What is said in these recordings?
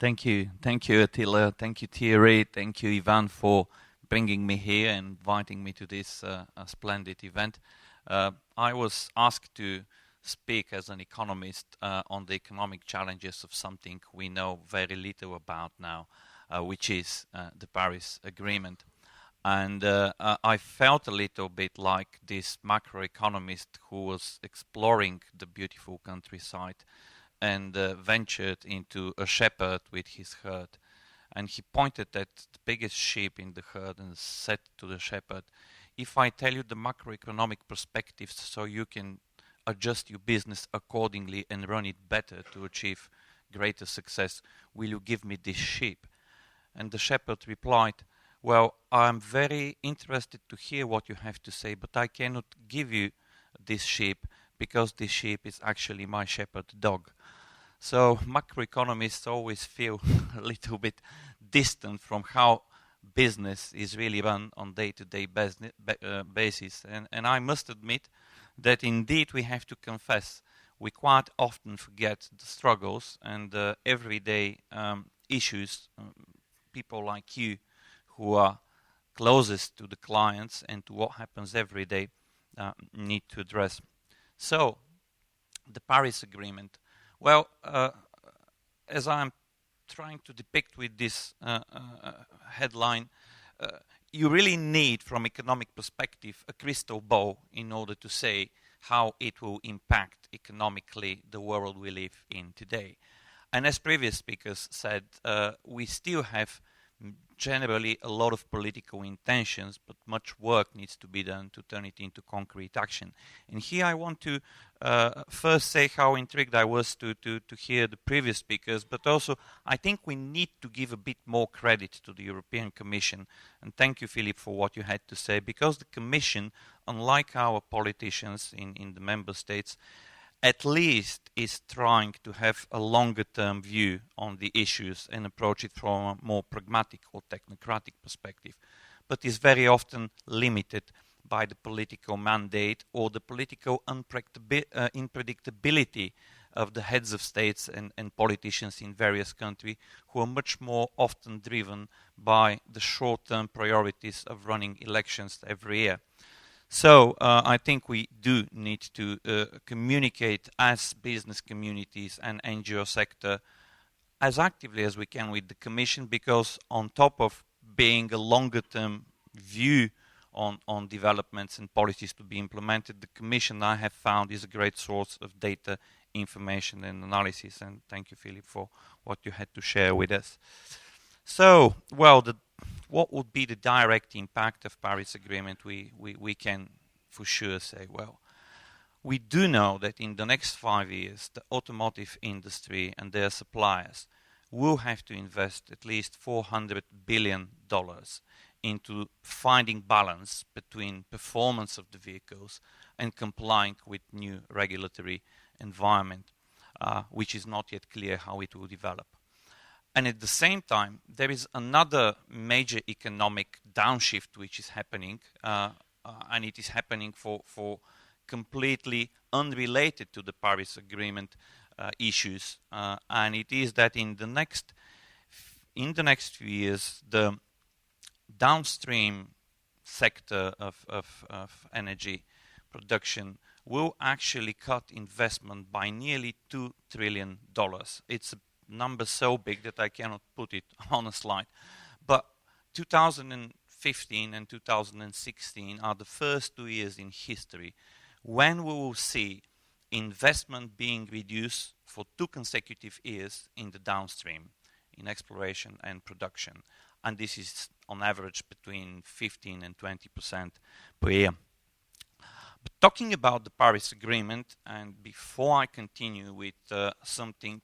Thank you, Attila. Thank you, Thierry. Thank you, Ivan, for bringing me here and inviting me to this splendid event. I was asked to speak as an economist on the economic challenges of something we know very little about now, which is the Paris Agreement. And I felt a little bit like this macroeconomist who was exploring the beautiful countryside and ventured into a shepherd with his herd. And he pointed at the biggest sheep in the herd and said to the shepherd, if I tell you the macroeconomic perspectives so you can adjust your business accordingly and run it better to achieve greater success, will you give me this sheep? And the shepherd replied, well, I'm very interested to hear what you have to say, but I cannot give you this sheep because this sheep is actually my shepherd dog. So macroeconomists always feel a little bit distant from how business is really run on day-to-day basis. And I must admit that indeed we have to confess we quite often forget the struggles and the everyday issues people like you who are closest to the clients and to what happens every day need to address. So, the Paris Agreement. Well, as I'm trying to depict with this headline, you really need, from economic perspective, a crystal ball in order to say how it will impact economically the world we live in today. And as previous speakers said, we still have generally a lot of political intentions, but much work needs to be done to turn it into concrete action. And here I want to first say how intrigued I was to hear the previous speakers, but also I think we need to give a bit more credit to the European Commission. And thank you, Philip, for what you had to say, because the Commission, unlike our politicians in the member states, at least is trying to have a longer-term view on the issues and approach it from a more pragmatic or technocratic perspective, but is very often limited by the political mandate or the political unpredictability of the heads of states and politicians in various countries, who are much more often driven by the short-term priorities of running elections every year. So I think we do need to communicate as business communities and NGO sector as actively as we can with the Commission, because on top of being a longer term view on developments and policies to be implemented, the Commission, I have found, is a great source of data, information and analysis. And thank you, Philip, for what you had to share with us. So, well, what would be the direct impact of Paris Agreement? We can for sure say, well, we do know that in the next 5 years, the automotive industry and their suppliers will have to invest at least $400 billion into finding balance between performance of the vehicles and complying with new regulatory environment, which is not yet clear how it will develop. And at the same time, there is another major economic downshift which is happening, and it is happening for completely unrelated to the Paris Agreement issues. And it is that in the next few years, the downstream sector of energy production will actually cut investment by nearly $2 trillion. It's a number so big that I cannot put it on a slide. But 2015 and 2016 are the first 2 years in history when we will see investment being reduced for 2 consecutive years in the downstream, in exploration and production. And this is on average between 15 and 20% per year. But talking about the Paris Agreement, and before I continue with something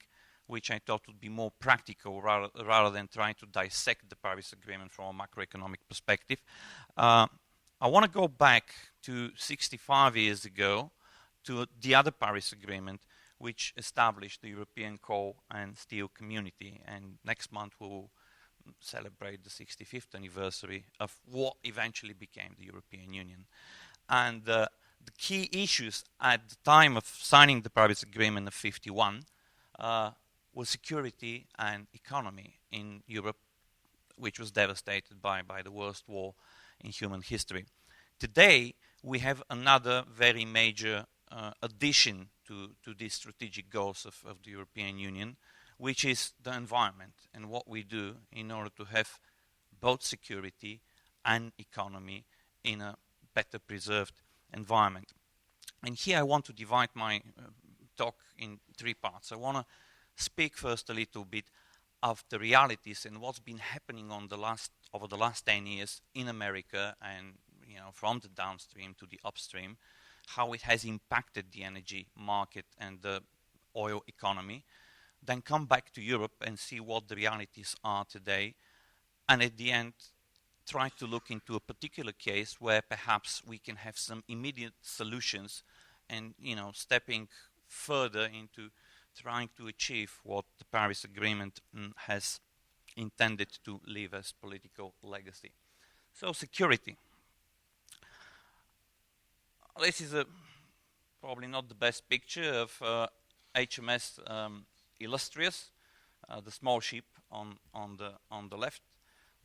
which I thought would be more practical rather than trying to dissect the Paris Agreement from a macroeconomic perspective, I want to go back to 65 years ago to the other Paris Agreement, which established the European Coal and Steel Community. And next month we'll celebrate the 65th anniversary of what eventually became the European Union. And the key issues at the time of signing the Paris Agreement of 51 was security and economy in Europe, which was devastated by the worst war in human history. Today, we have another very major addition to these strategic goals of the European Union, which is the environment and what we do in order to have both security and economy in a better preserved environment. And here I want to divide my talk in three parts. I want to speak first a little bit of the realities and what's been happening over the last 10 years in America, and from the downstream to the upstream, how it has impacted the energy market and the oil economy. Then come back to Europe and see what the realities are today, and at the end try to look into a particular case where perhaps we can have some immediate solutions, and stepping further into trying to achieve what the Paris Agreement has intended to leave as political legacy. So security. This is probably not the best picture of HMS Illustrious, the small ship on the left.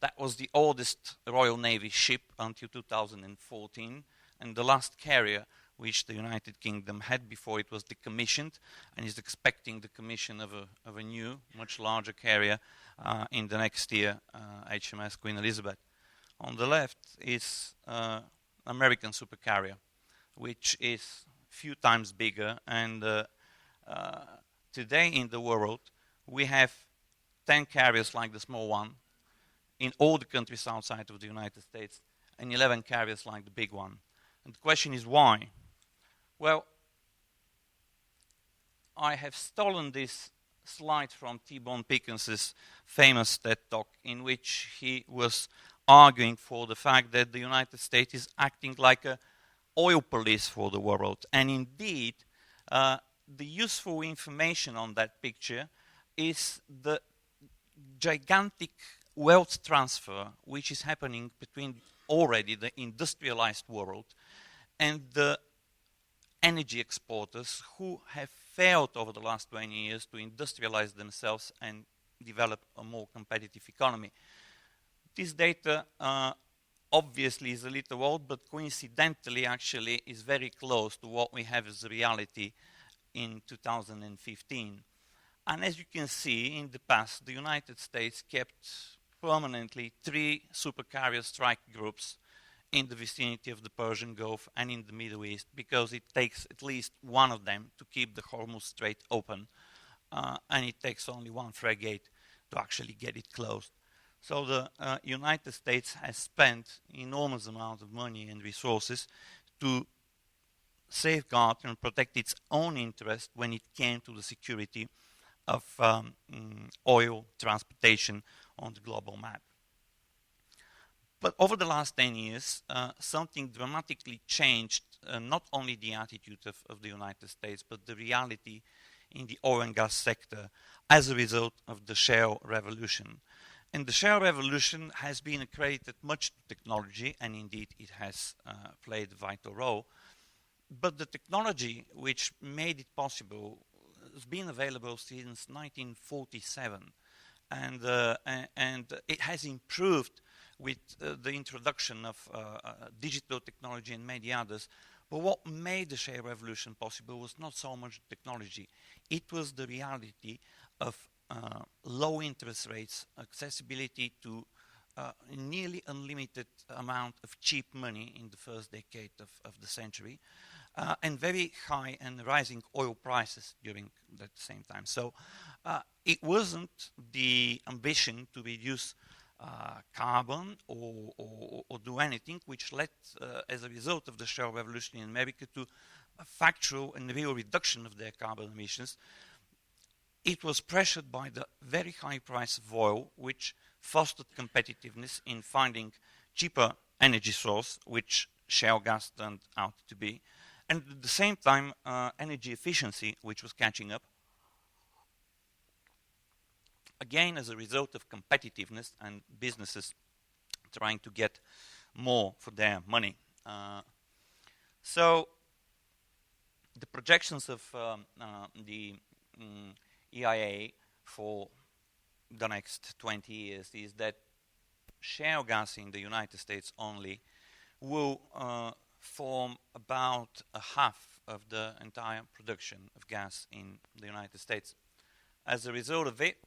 That was the oldest Royal Navy ship until 2014, and the last carrier which the United Kingdom had before it was decommissioned, and is expecting the commission of a new, much larger carrier in the next year, HMS Queen Elizabeth. On the left is American supercarrier, which is few times bigger, and today in the world we have 10 carriers like the small one in all the countries outside of the United States, and 11 carriers like the big one. And the question is why? Well, I have stolen this slide from T-Bone Pickens's famous TED Talk, in which he was arguing for the fact that the United States is acting like a oil police for the world. And indeed, the useful information on that picture is the gigantic wealth transfer which is happening between already the industrialized world and the energy exporters who have failed over the last 20 years to industrialize themselves and develop a more competitive economy. This data obviously is a little old, but coincidentally actually is very close to what we have as a reality in 2015. And as you can see, in the past, the United States kept permanently 3 supercarrier strike groups in the vicinity of the Persian Gulf and in the Middle East, because it takes at least one of them to keep the Hormuz Strait open, and it takes only one frigate to actually get it closed. So the United States has spent enormous amounts of money and resources to safeguard and protect its own interest when it came to the security of oil transportation on the global map. But over the last 10 years, something dramatically changed, not only the attitude of the United States, but the reality in the oil and gas sector as a result of the shale revolution. And the shale revolution has been accredited much to technology, and indeed it has played a vital role. But the technology which made it possible has been available since 1947, and it has improved with the introduction of digital technology and many others. But what made the shale revolution possible was not so much technology. It was the reality of low interest rates, accessibility to nearly unlimited amount of cheap money in the first decade of the century, and very high and rising oil prices during that same time. So it wasn't the ambition to reduce carbon or do anything, which led, as a result of the shale revolution in America, to a factual and real reduction of their carbon emissions. It was pressured by the very high price of oil, which fostered competitiveness in finding cheaper energy source, which shale gas turned out to be, and at the same time energy efficiency, which was catching up, again as a result of competitiveness and businesses trying to get more for their money. So the projections of the EIA for the next 20 years is that shale gas in the United States only will form about a half of the entire production of gas in the United States. As a result of it,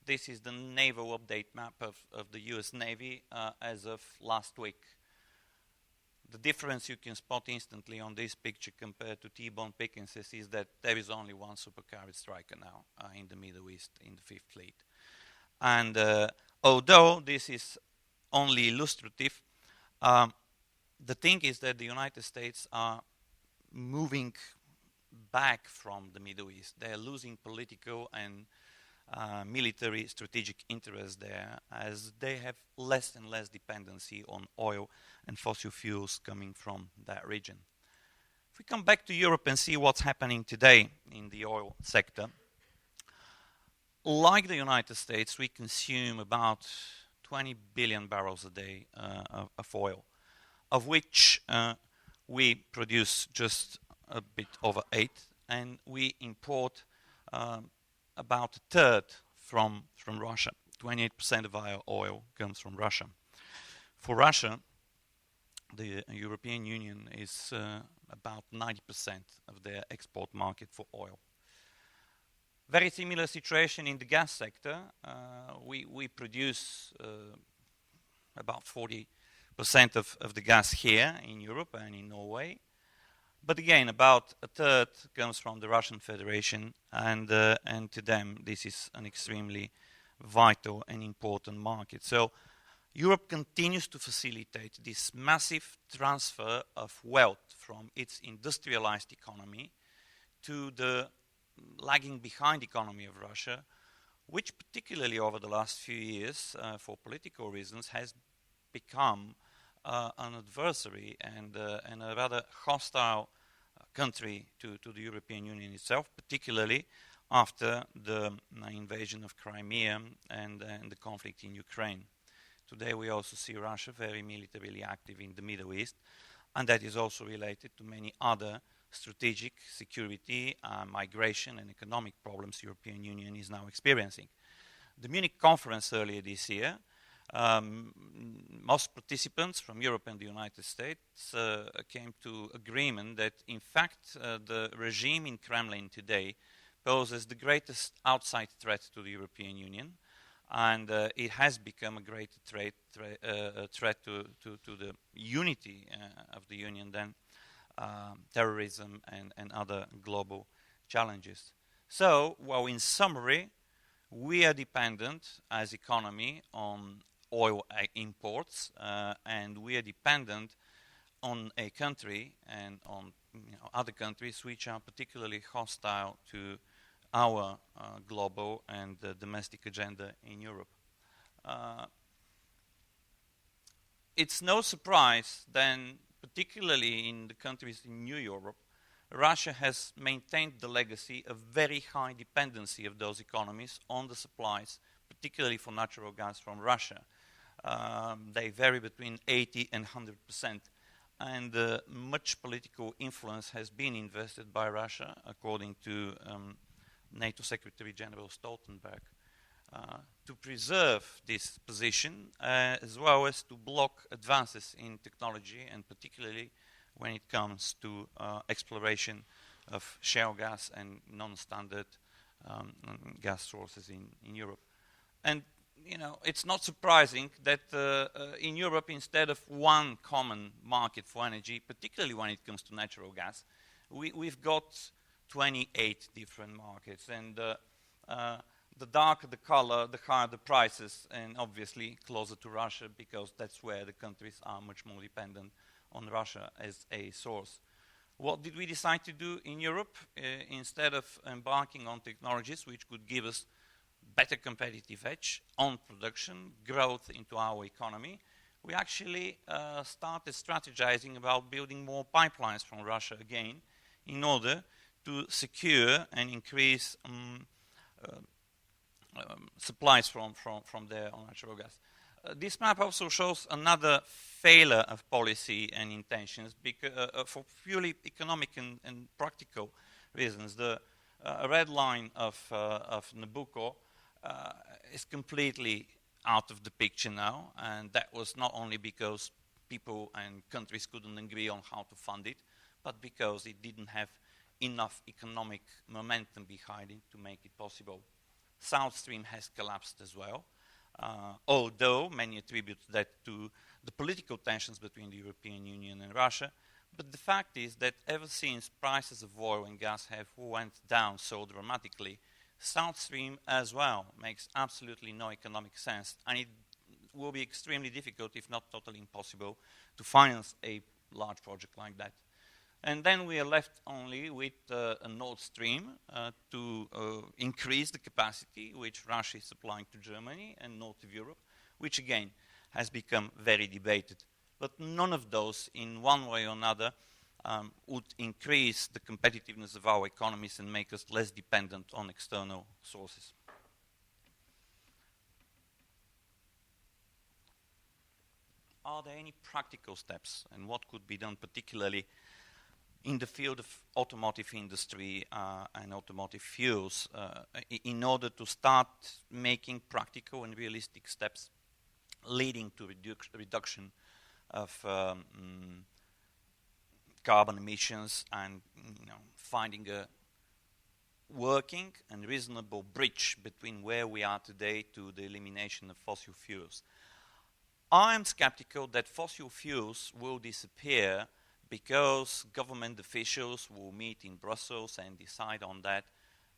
this is the naval update map of the US Navy as of last week. The difference you can spot instantly on this picture compared to T-bone Pickenses is that there is only one supercarrier striker now in the Middle East in the Fifth Fleet. And although this is only illustrative, the thing is that the United States are moving back from the Middle East. They are losing political and military strategic interests there, as they have less and less dependency on oil and fossil fuels coming from that region. If we come back to Europe and see what's happening today in the oil sector, like the United States, we consume about 20 billion barrels a day of oil, of which we produce just a bit over 8, and we import about a third from Russia. 28% of our oil comes from Russia. For Russia, the European Union is about 90% of their export market for oil. Very similar situation in the gas sector. We produce about 40% of the gas here in Europe and in Norway. But again, about a third comes from the Russian Federation, and to them this is an extremely vital and important market. So Europe continues to facilitate this massive transfer of wealth from its industrialized economy to the lagging behind economy of Russia, which particularly over the last few years, for political reasons, has become an adversary and a rather hostile country to the European Union itself, particularly after the invasion of Crimea and the conflict in Ukraine. Today we also see Russia very militarily active in the Middle East, and that is also related to many other strategic, security, migration and economic problems the European Union is now experiencing. The Munich conference earlier this year, most participants from Europe and the United States came to agreement that in fact the regime in Kremlin today poses the greatest outside threat to the European Union, and it has become a greater threat to the unity of the Union than terrorism and other global challenges. So, well, in summary, we are dependent as economy on oil imports, and we are dependent on a country and on other countries which are particularly hostile to our global and domestic agenda in Europe. It's no surprise then, particularly in the countries in New Europe, Russia has maintained the legacy of very high dependency of those economies on the supplies, particularly for natural gas from Russia. They vary between 80 and 100%, and much political influence has been invested by Russia, according to NATO Secretary General Stoltenberg, to preserve this position as well as to block advances in technology, and particularly when it comes to exploration of shale gas and non-standard gas sources in Europe. And you know, it's not surprising that in Europe, instead of one common market for energy, particularly when it comes to natural gas, we've got 28 different markets, and the darker the color, the higher the prices, and obviously closer to Russia, because that's where the countries are much more dependent on Russia as a source. What did we decide to do in Europe? Instead of embarking on technologies which could give us better competitive edge on production, growth into our economy, we actually started strategizing about building more pipelines from Russia again, in order to secure and increase supplies from there on natural gas. This map also shows another failure of policy and intentions, because for purely economic and practical reasons. The a red line of Nabucco is completely out of the picture now, and that was not only because people and countries couldn't agree on how to fund it, but because it didn't have enough economic momentum behind it to make it possible. South Stream has collapsed as well, although many attribute that to the political tensions between the European Union and Russia. But the fact is that ever since prices of oil and gas have went down so dramatically, South Stream as well makes absolutely no economic sense, and it will be extremely difficult, if not totally impossible, to finance a large project like that. And then we are left only with a Nord Stream to increase the capacity which Russia is supplying to Germany and North of Europe, which again has become very debated. But none of those, in one way or another, would increase the competitiveness of our economies and make us less dependent on external sources. Are there any practical steps, and what could be done particularly in the field of automotive industry and automotive fuels in order to start making practical and realistic steps leading to reduction of carbon emissions and finding a working and reasonable bridge between where we are today to the elimination of fossil fuels? I am skeptical that fossil fuels will disappear because government officials will meet in Brussels and decide on that.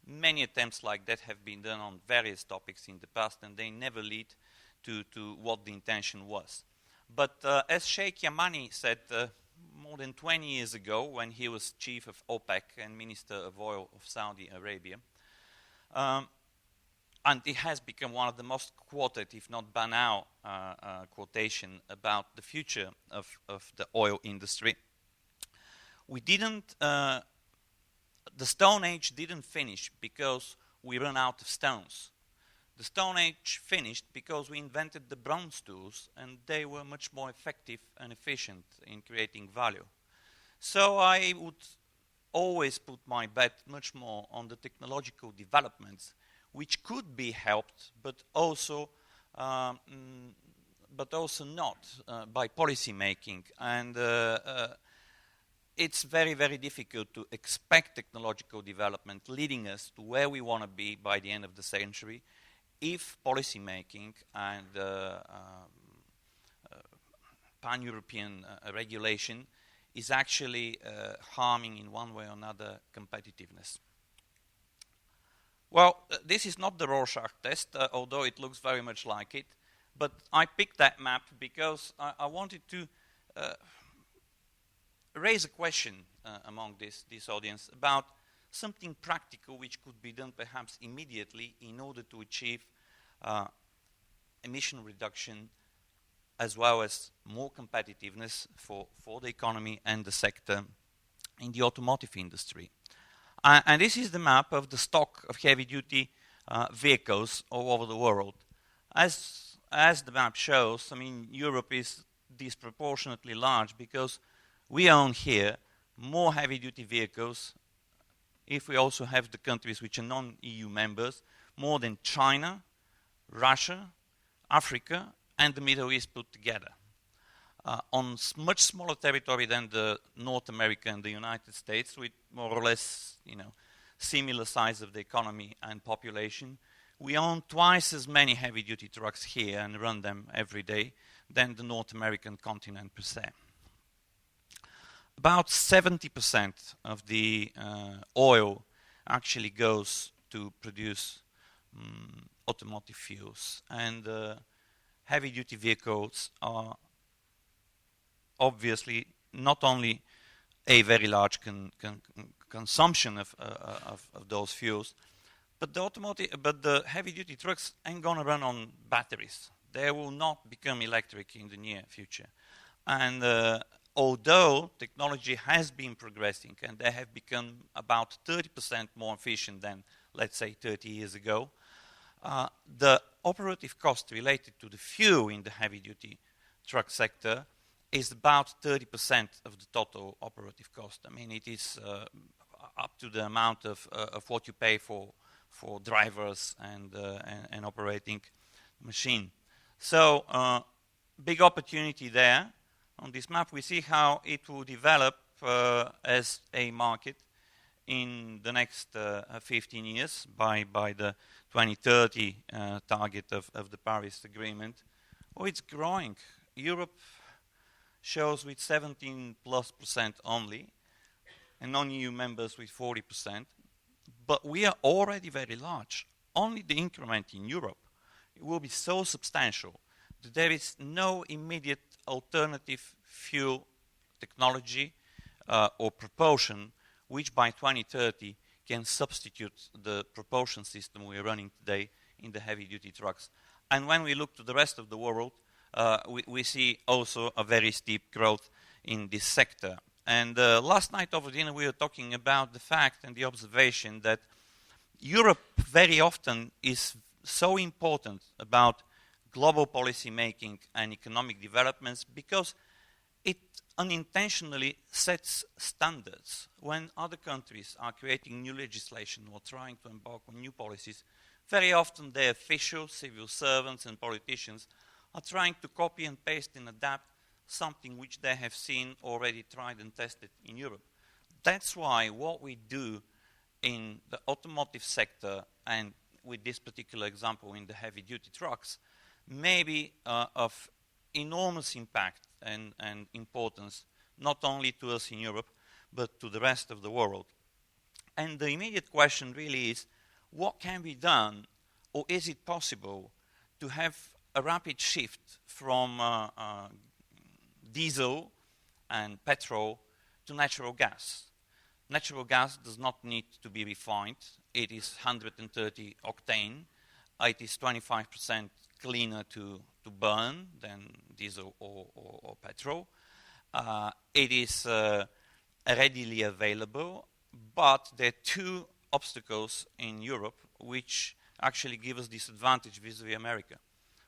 Many attempts like that have been done on various topics in the past, and they never lead to what the intention was. But as Sheikh Yamani said more than 20 years ago, when he was chief of OPEC and Minister of Oil of Saudi Arabia, and it has become one of the most quoted, if not banal, quotation about the future of the oil industry. We didn't, the Stone Age didn't finish because we ran out of stones. The Stone Age finished because we invented the bronze tools, and they were much more effective and efficient in creating value. So I would always put my bet much more on the technological developments, which could be helped, but also not by policy making. And it's very, very difficult to expect technological development leading us to where we want to be by the end of the century if policy making and pan-European regulation is actually harming in one way or another competitiveness. Well, this is not the Rorschach test, although it looks very much like it, but I picked that map because I wanted to raise a question among this audience about something practical which could be done perhaps immediately in order to achieve emission reduction as well as more competitiveness for the economy and the sector in the automotive industry. And this is the map of the stock of heavy-duty vehicles all over the world. As the map shows, I mean, Europe is disproportionately large because we own here more heavy-duty vehicles, if we also have the countries which are non-EU members, more than China, Russia, Africa, and the Middle East put together. On much smaller territory than the North America and the United States, with more or less, similar size of the economy and population, we own twice as many heavy-duty trucks here and run them every day than the North American continent per se. About 70% of the oil actually goes to produce automotive fuels, and heavy-duty vehicles are obviously not only a very large consumption of those fuels, but the heavy-duty trucks ain't gonna run on batteries. They will not become electric in the near future, and although technology has been progressing and they have become about 30% more efficient than, let's say, 30 years ago, the operative cost related to the fuel in the heavy-duty truck sector is about 30% of the total operative cost. I mean, it is up to the amount of what you pay for drivers and operating machine. So big opportunity there. On this map we see how it will develop as a market in the next 15 years by the 2030 target of the Paris Agreement. Oh, it's growing. Europe shows with 17+% only, and non-EU members with 40%. But we are already very large. Only the increment in Europe will be so substantial that there is no immediate alternative fuel technology or propulsion which by 2030 can substitute the propulsion system we are running today in the heavy-duty trucks. And when we look to the rest of the world, we see also a very steep growth in this sector. And last night over dinner we were talking about the fact and the observation that Europe very often is so important about global policy making and economic developments because it unintentionally sets standards. When other countries are creating new legislation or trying to embark on new policies, very often their officials, civil servants and politicians are trying to copy and paste and adapt something which they have seen already tried and tested in Europe. That's why what we do in the automotive sector, and with this particular example in the heavy-duty trucks, may be of enormous impact and importance, not only to us in Europe, but to the rest of the world. And the immediate question really is, what can be done, or is it possible to have a rapid shift from diesel and petrol to natural gas? Natural gas does not need to be refined. It is 130 octane. It is 25% cleaner to burn than diesel or petrol. It is readily available, but there are two obstacles in Europe which actually give us disadvantage vis-a-vis America.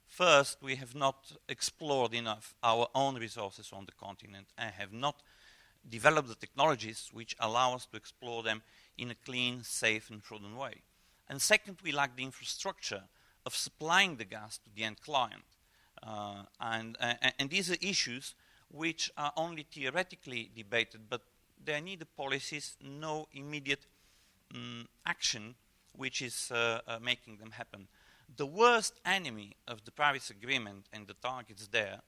First, we have not explored enough our own resources on the continent and have not developed the technologies which allow us to explore them in a clean, safe and prudent way. And second, we lack the infrastructure of supplying the gas to the end client. And these are issues which are only theoretically debated, but there are neither policies, no immediate action which is making them happen. The worst enemy of the Paris Agreement and the targets there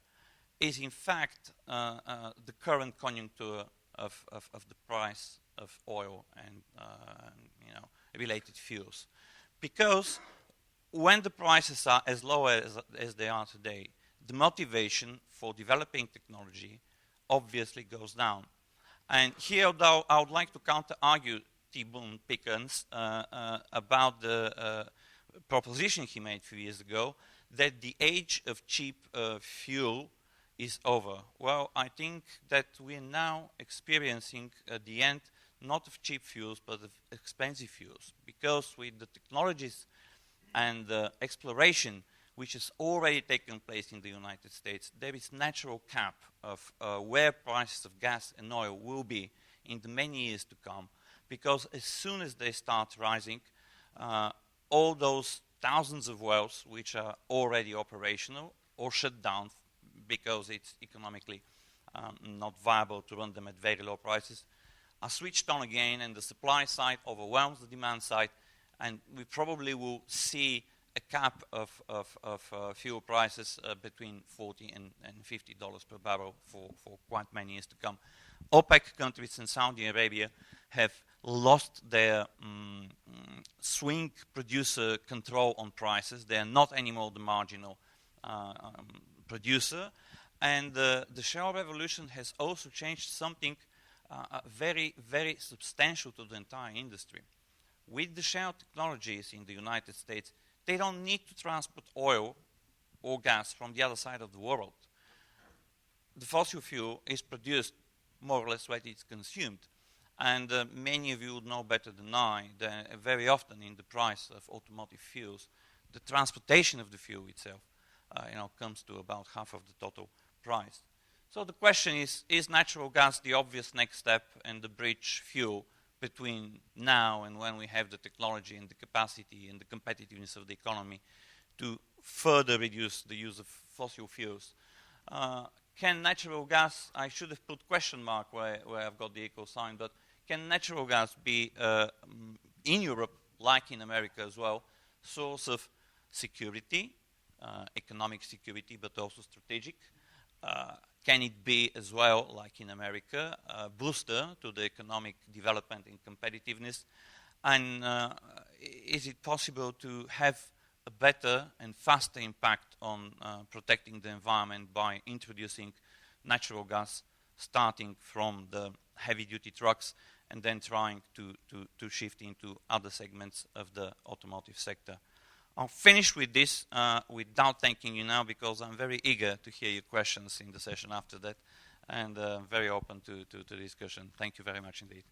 is in fact the current conjuncture of the price of oil and related fuels. Because when the prices are as low as they are today, the motivation for developing technology obviously goes down. And here, though, I would like to counter-argue T. Boone Pickens about the proposition he made a few years ago that the age of cheap fuel is over. Well, I think that we are now experiencing the end not of cheap fuels but of expensive fuels, because with the technologies and the exploration which has already taken place in the United States, there is natural cap of where prices of gas and oil will be in the many years to come, because as soon as they start rising, all those thousands of wells which are already operational or shut down because it's economically not viable to run them at very low prices, are switched on again, and the supply side overwhelms the demand side, and we probably will see a cap of fuel prices between $40 and $50 per barrel for quite many years to come. OPEC countries and Saudi Arabia have lost their swing producer control on prices. They are not anymore the marginal producer. And the shale revolution has also changed something very, very substantial to the entire industry. With the shale technologies in the United States, they don't need to transport oil or gas from the other side of the world. The fossil fuel is produced more or less where it's consumed. And many of you would know better than I that very often in the price of automotive fuels, the transportation of the fuel itself comes to about half of the total price. So the question is natural gas the obvious next step and the bridge fuel between now and when we have the technology and the capacity and the competitiveness of the economy to further reduce the use of fossil fuels. Can natural gas, I should have put question mark where I've got the equal sign, but can natural gas be, in Europe, like in America as well, source of security, economic security, but also strategic? Can it be as well, like in America, a booster to the economic development and competitiveness? And is it possible to have a better and faster impact on protecting the environment by introducing natural gas, starting from the heavy-duty trucks and then trying to shift into other segments of the automotive sector? I'll finish with this without thanking you now, because I'm very eager to hear your questions in the session after that, and very open to the discussion. Thank you very much indeed.